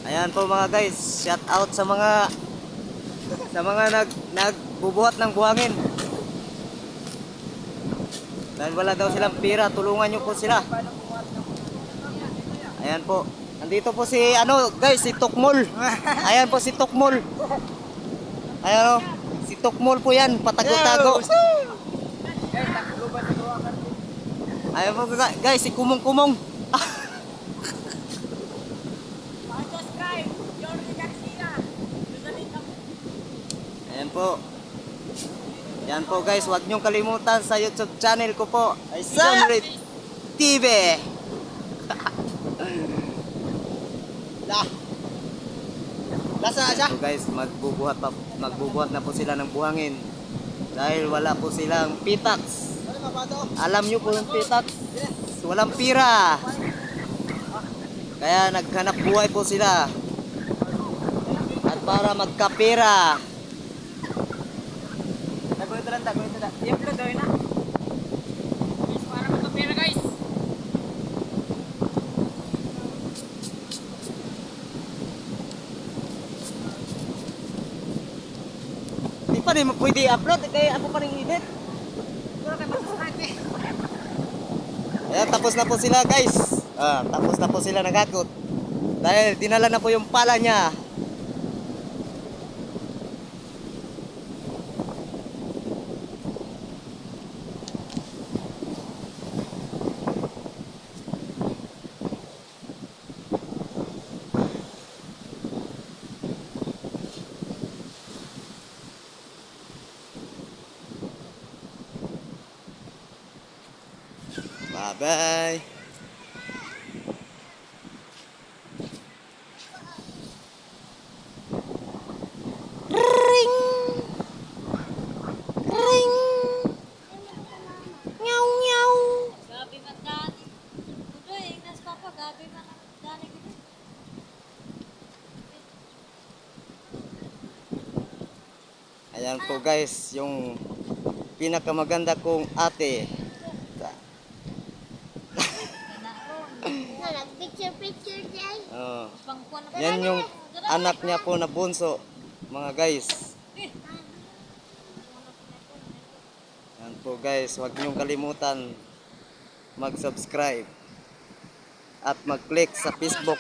Ayan po mga guys, shout out sa mga nagbubuhat ng buhangin. Dahil wala daw silang pira, tulungan nyo po sila. Ayan po. Nandito po si guys, si Tukmol. Ayan po si Tukmol. Ayan o, si Tukmol po yan, patago-tago. Ayan po guys, si Kumong-Kumong. Ayan po. Yan po guys, huwag niyong kalimutan sa YouTube channel ko po, John Reed TV. Lasa siya. So guys, magbubuhat na po sila ng buhangin dahil wala po silang pitax. Alam niyo po yung pitax, walang pira. Kaya naghanap buhay po sila. At para magkapira. Dagoy lang. Yung pala daw na. Guys, para magkapira guys. Di pa rin pwede i-upload. Kaya ako pa rin edit. Ayan, tapos na po sila guys. Tapos na po sila nagakot. Dahil dinala na po yung pala niya. Bye-bye. Ring. Ring. Nyaw nyaw. Gabi man dani. Udo ingnas papa gabi man dani gitu. Ayan po guys, yung pinakamaganda kong ate. Picture dyan. Yan yung anak niya po na bunso, mga guys. Yan po guys, huwag niyong kalimutan mag-subscribe at mag-click sa Facebook